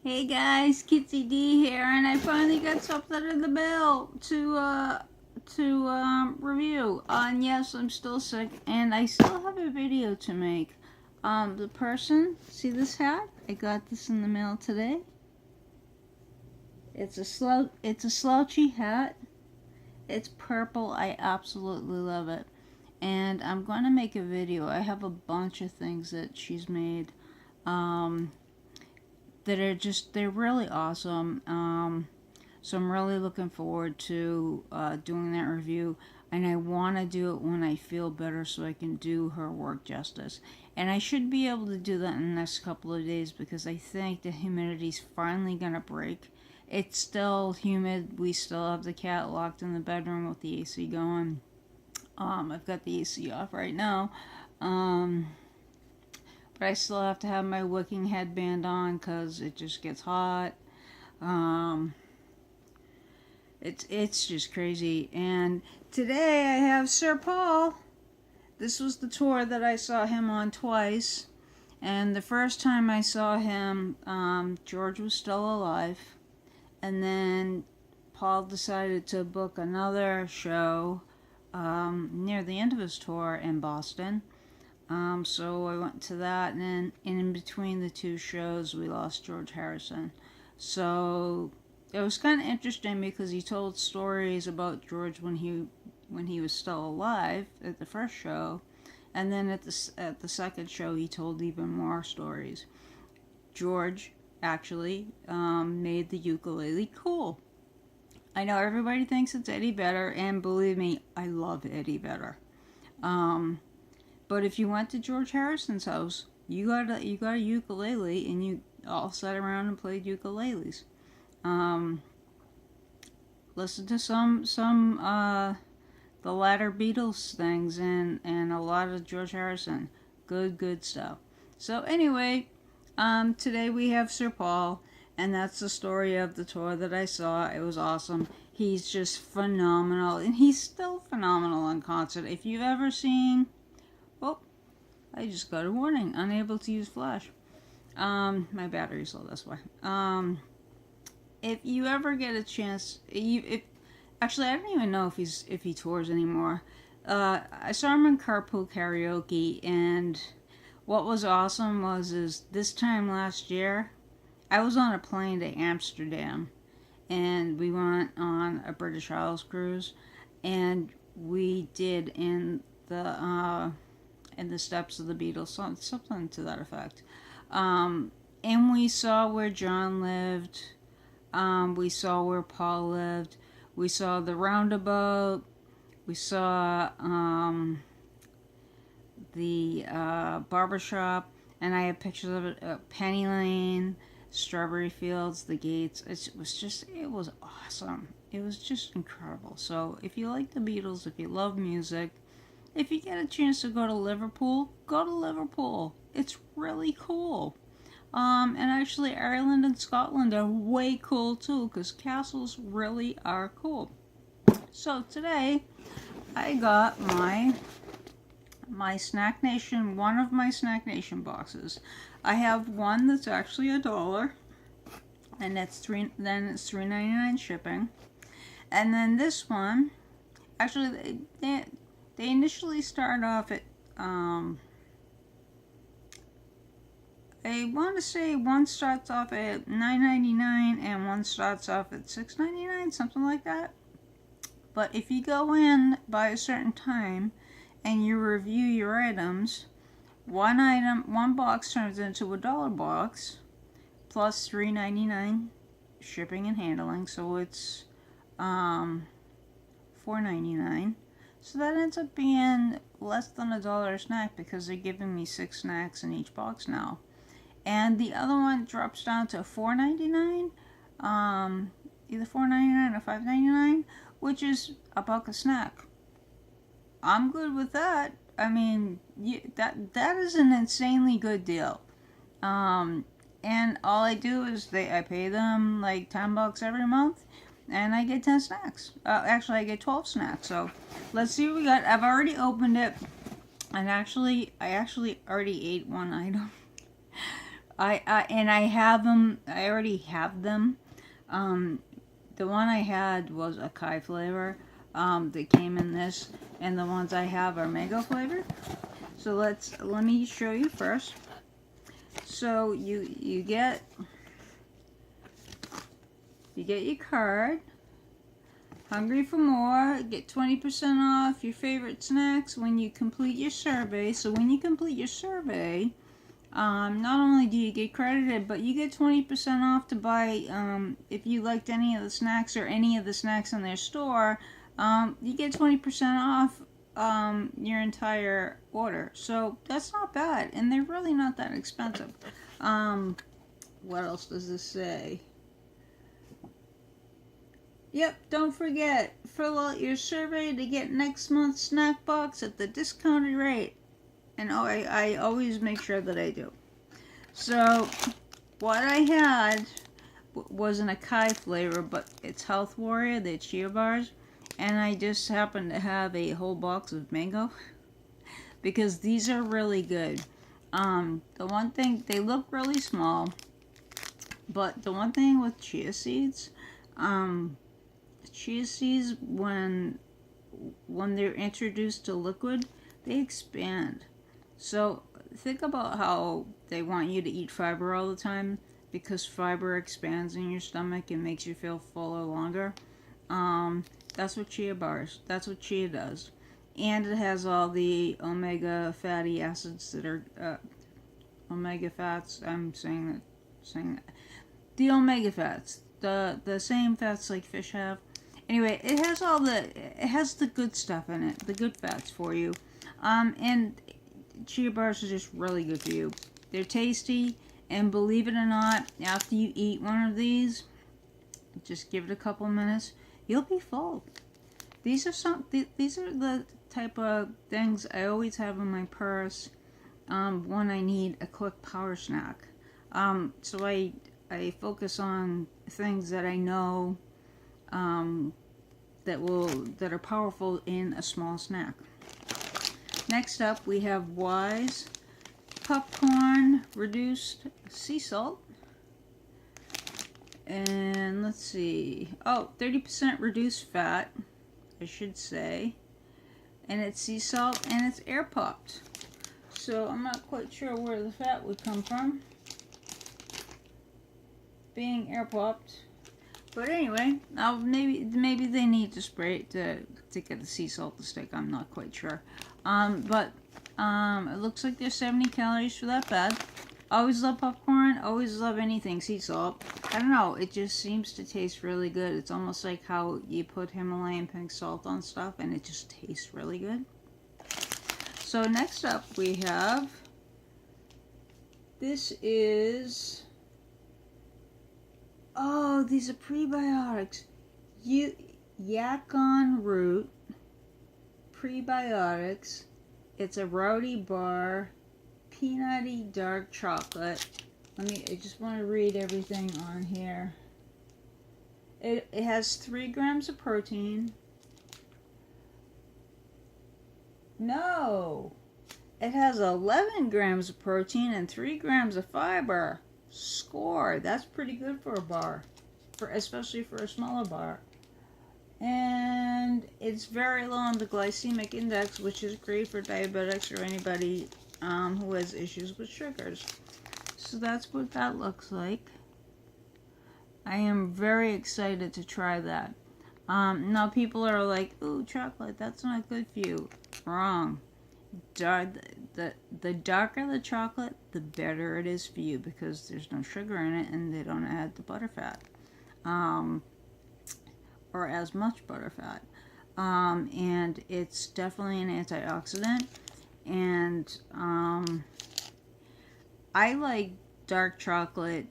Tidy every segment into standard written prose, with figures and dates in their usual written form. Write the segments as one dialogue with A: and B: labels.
A: Hey guys, Kitsy D here, and I finally got something in the mail to review. And yes, I'm still sick, and I still have a video to make. The person, see this hat? I got this in the mail today. It's a slouchy hat. It's purple. I absolutely love it, and I'm gonna make a video. I have a bunch of things that she's made. That are they're really awesome. So I'm really looking forward to doing that review. And I want to do it when I feel better so I can do her work justice. And I should be able to do that in the next couple of days because I think the humidity's finally going to break. It's still humid. We still have the cat locked in the bedroom with the AC going. I've got the AC off right now. But I still have to have my wicking headband on because it just gets hot. It's just crazy. And today I have Sir Paul. This was the tour that I saw him on twice. And the first time I saw him, George was still alive. And then Paul decided to book another show near the end of his tour in Boston. So I went to that, and then in between the two shows, we lost George Harrison. So it was kind of interesting because he told stories about George when he was still alive at the first show, and then at the second show, he told even more stories. George actually made the ukulele cool. I know everybody thinks it's Eddie Vedder, and believe me, I love Eddie Vedder. But if you went to George Harrison's house, you got a ukulele, and you all sat around and played ukuleles. Listen to some the latter Beatles things and a lot of George Harrison. Good stuff. So anyway, today we have Sir Paul, and that's the story of the tour that I saw. It was awesome. He's just phenomenal, and he's still phenomenal in concert. If you've ever seen... Oh, I just got a warning. Unable to use Flash. My battery's low, that's why. If you ever get a chance, actually I don't even know if he tours anymore. I saw him in Carpool Karaoke, and what was awesome is this time last year, I was on a plane to Amsterdam, and we went on a British Isles cruise, and we did in the steps of the Beatles, something to that effect. And we saw where John lived. We saw where Paul lived. We saw the roundabout. We saw the barbershop. And I have pictures of it. Penny Lane, Strawberry Fields, the Gates. It was awesome. It was just incredible. So if you like the Beatles, if you love music, if you get a chance to go to Liverpool, go to Liverpool. It's really cool. And actually, Ireland and Scotland are way cool too, because castles really are cool. So today, I got my Snack Nation, one of my Snack Nation boxes. I have one that's actually $1, and it's $3.99 shipping. And then this one, actually, they initially start off at, I want to say one starts off at $9.99 and one starts off at $6.99, something like that. But if you go in by a certain time and you review your items, one box turns into $1 box plus $3.99 shipping and handling, so it's $4.99. So that ends up being less than $1 a snack because they're giving me 6 snacks in each box now. And the other one drops down to $4.99, either $4.99 or $5.99, which is $1 a snack. I'm good with that. I mean, that is an insanely good deal. And all I do is I pay them like $10 every month, and I get 10 snacks. Actually, I get 12 snacks. So let's see what we got. I've already opened it, and I actually already ate one item. And I have them. I already have them. The one I had was acai flavor. That came in this, and the ones I have are mango flavor. So let me show you first. So you get your card. Hungry for more? Get 20% off your favorite snacks when you complete your survey. So when you complete your survey, not only do you get credited, but you get 20% off to buy, if you liked any of the snacks or any of the snacks in their store, you get 20% off your entire order. So that's not bad, and they're really not that expensive. What else does this say? Yep, don't forget, fill out your survey to get next month's snack box at the discounted rate. And I always make sure that I do. So, what I had was an acai flavor, but it's Health Warrior, they're chia bars. And I just happened to have a whole box of mango. Because these are really good. The one thing, they look really small. But the one thing with chia seeds, when they're introduced to liquid, they expand. So think about how they want you to eat fiber all the time, because fiber expands in your stomach and makes you feel fuller longer. That's what chia does. And it has all the omega fatty acids that are omega fats. I'm saying that. The omega fats, the same fats like fish have. Anyway, it has the good stuff in it, the good fats for you. And chia bars are just really good for you. They're tasty, and believe it or not, after you eat one of these, just give it a couple minutes, you'll be full. These are the type of things I always have in my purse when I need a quick power snack. So I focus on things that I know that are powerful in a small snack. Next up, we have Wise popcorn reduced sea salt. And let's see. Oh, 30% reduced fat, I should say. And it's sea salt, and it's air popped. So I'm not quite sure where the fat would come from, being air popped. But anyway, maybe they need to spray it to get the sea salt to stick. I'm not quite sure. But it looks like there's 70 calories for that bad. Always love popcorn. Always love anything sea salt. I don't know. It just seems to taste really good. It's almost like how you put Himalayan pink salt on stuff, and it just tastes really good. So next up we have, this is, oh, these are prebiotics. Yacon root prebiotics. It's a rowdy bar, peanutty dark chocolate. I just want to read everything on here. It has 3 grams of protein. No! It has 11 grams of protein and 3 grams of fiber. Score! That's pretty good for a bar, especially for a smaller bar. And it's very low on the glycemic index, which is great for diabetics or anybody who has issues with sugars. So that's what that looks like. I am very excited to try that. Now people are like, ooh, chocolate, that's not good for you. Wrong. The darker the chocolate, the better it is for you, because there's no sugar in it and they don't add the butterfat. Or as much butterfat. And it's definitely an antioxidant. And I like dark chocolate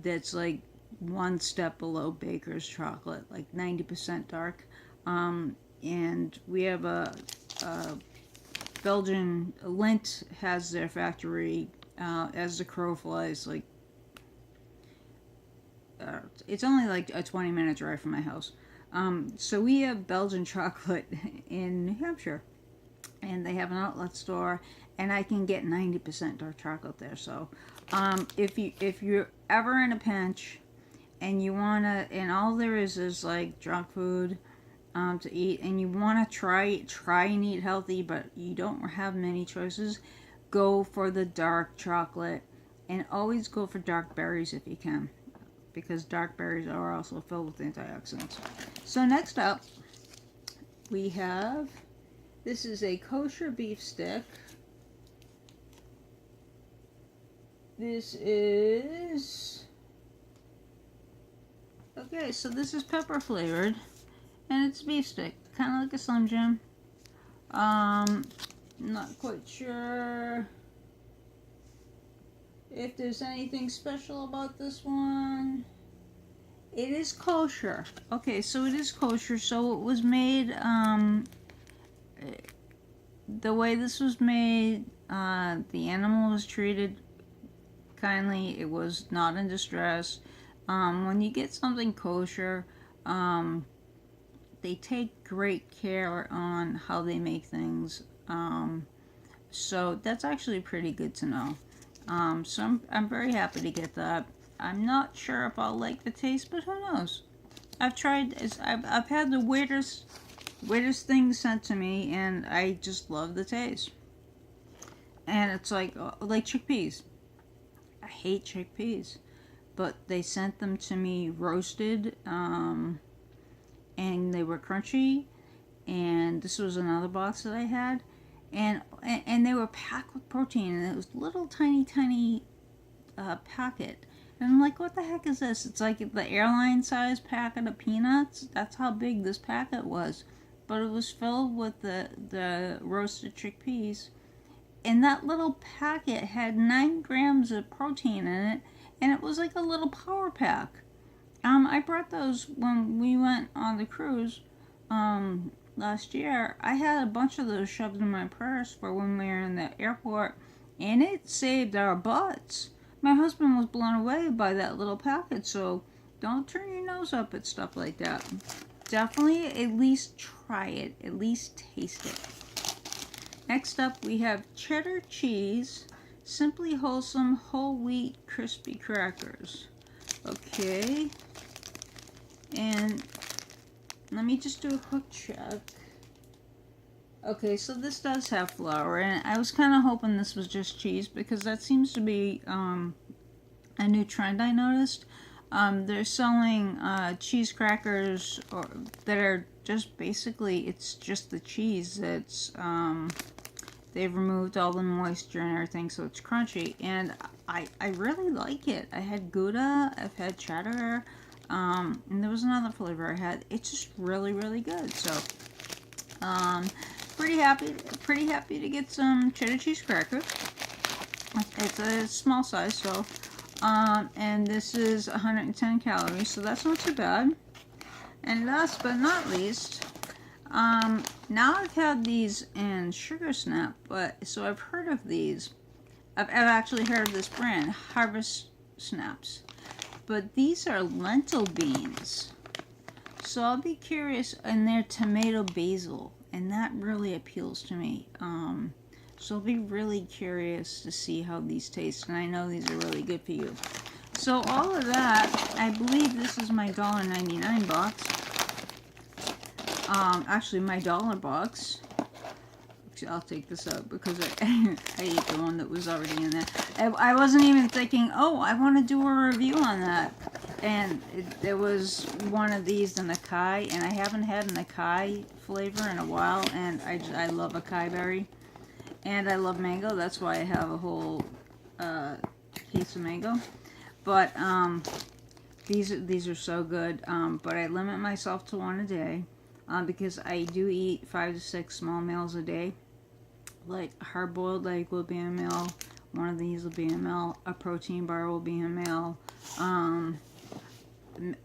A: that's like one step below Baker's chocolate, like 90% dark. And we have a Belgian, Lindt has their factory as the crow flies, like it's only like a 20-minute drive from my house. So we have Belgian chocolate in New Hampshire, and they have an outlet store, and I can get 90% dark chocolate there. So If you're ever in a pinch and you wanna, and all there is like junk food to eat, and you wanna try and eat healthy, but you don't have many choices, go for the dark chocolate, and always go for dark berries if you can, because dark berries are also filled with antioxidants. So next up, we have, this is a kosher beef stick. This is, okay, so this is pepper flavored, and it's beef stick, kind of like a Slim Jim. Not quite sure if there's anything special about this one. It is kosher. Okay, so it is kosher. So it was made, the way this was made, the animal was treated kindly. It was not in distress. When you get something kosher, they take great care on how they make things. So that's actually pretty good to know. So I'm very happy to get that. I'm not sure if I'll like the taste, but who knows? I've had the weirdest things sent to me, and I just love the taste. And it's like chickpeas. I hate chickpeas, but they sent them to me roasted, and they were crunchy. And this was another box that I had, and they were packed with protein, and it was little tiny packet. And I'm like, what the heck is this? It's like the airline size packet of peanuts. That's how big this packet was. But it was filled with the roasted chickpeas. And that little packet had 9 grams of protein in it. And it was like a little power pack. I brought those when we went on the cruise last year. I had a bunch of those shoved in my purse for when we were in the airport. And it saved our butts. My husband was blown away by that little packet, so don't turn your nose up at stuff like that. Definitely at least try it, at least taste it. Next up, we have cheddar cheese, Simply Wholesome whole wheat crispy crackers. Okay, and let me just do a quick check. Okay, so this does have flour, and I was kind of hoping this was just cheese, because that seems to be a new trend I noticed. They're selling cheese crackers that are just basically, it's just the cheese that's, they've removed all the moisture and everything, so it's crunchy, and I really like it. I had Gouda, I've had cheddar, and there was another flavor I had. It's just really, really good, so, pretty happy to get some cheddar cheese crackers. It's a small size, so, and this is 110 calories, so that's not too bad. And last but not least, now I've had these in Sugar Snap, so I've heard of these. I've actually heard of this brand, Harvest Snaps, but these are lentil beans. So I'll be curious, and they're tomato basil, and that really appeals to me. So I'll be really curious to see how these taste, and I know these are really good for you. So all of that, I believe this is my $1.99 box. Actually my dollar box. I'll take this out because I ate the one that was already in there. I wasn't even thinking, oh, I want to do a review on that. And there was one of these in acai, and I haven't had an acai flavor in a while, and I love acai berry. And I love mango, that's why I have a whole case of mango. But these are so good, but I limit myself to one a day, because I do eat 5 to 6 small meals a day. Like a hard-boiled egg will be a meal, one of these will be a meal, a protein bar will be a meal.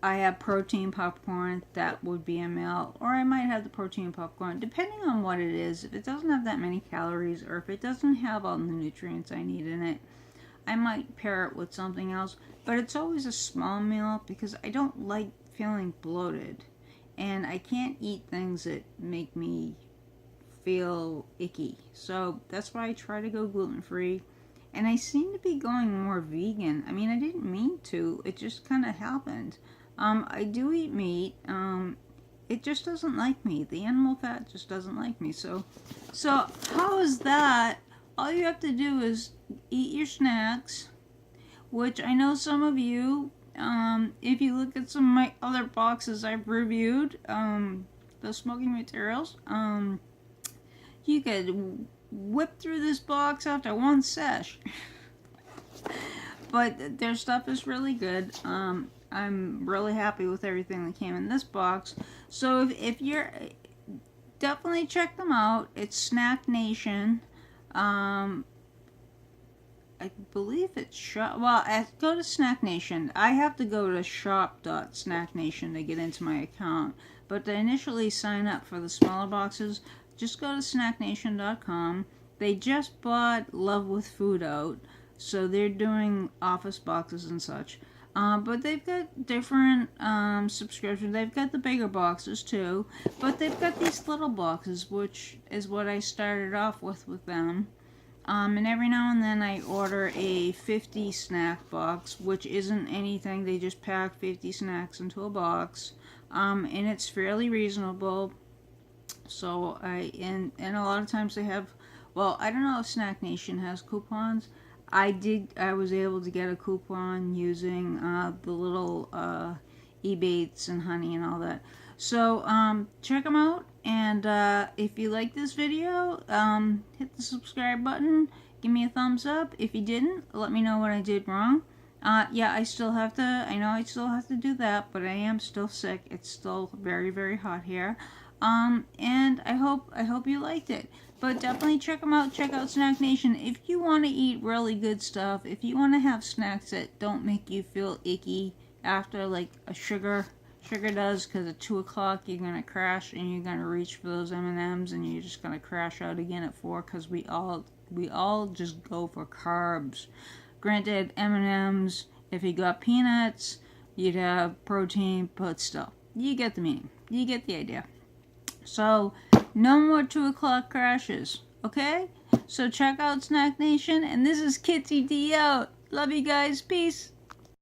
A: I have protein popcorn, that would be a meal, or I might have the protein popcorn, depending on what it is. If it doesn't have that many calories, or if it doesn't have all the nutrients I need in it, I might pair it with something else, but it's always a small meal because I don't like feeling bloated, and I can't eat things that make me feel icky, so that's why I try to go gluten-free. and I seem to be going more vegan. I mean, I didn't mean to. It just kind of happened. I do eat meat. It just doesn't like me. The animal fat just doesn't like me. So how is that? All you have to do is eat your snacks, which I know some of you, if you look at some of my other boxes I've reviewed, the smoking materials, you could whip through this box after one sesh. But their stuff is really good. I'm really happy with everything that came in this box. So if you're, definitely check them out. It's Snack Nation. I believe it's shop. Well, go to Snack Nation. I have to go to shop.snacknation to get into my account. But to initially sign up for the smaller boxes, just go to snacknation.com. They just bought Love with Food out, so they're doing office boxes and such. But they've got different subscriptions. They've got the bigger boxes too, but they've got these little boxes, which is what I started off with them. And every now and then I order a 50 snack box, which isn't anything. They just pack 50 snacks into a box. And it's fairly reasonable. So and a lot of times they have, well, I don't know if Snack Nation has coupons. I was able to get a coupon using the little Ebates and Honey and all that. So check them out, and if you like this video, hit the subscribe button, give me a thumbs up. If you didn't, let me know what I did wrong. Yeah, I know I still have to do that, but I am still sick. It's still very, very hot here. And I hope you liked it. But definitely check them out. Check out Snack Nation. If you want to eat really good stuff, if you want to have snacks that don't make you feel icky after, like a sugar does, because at 2 o'clock you're gonna crash and you're gonna reach for those M&Ms and you're just gonna crash out again at 4, because we all just go for carbs. Granted, M&Ms, if you got peanuts, you'd have protein, but still, you get the meaning. You get the idea. So, no more 2 o'clock crashes, okay? So check out Snack Nation, and this is Kitsy D out. Love you guys. Peace.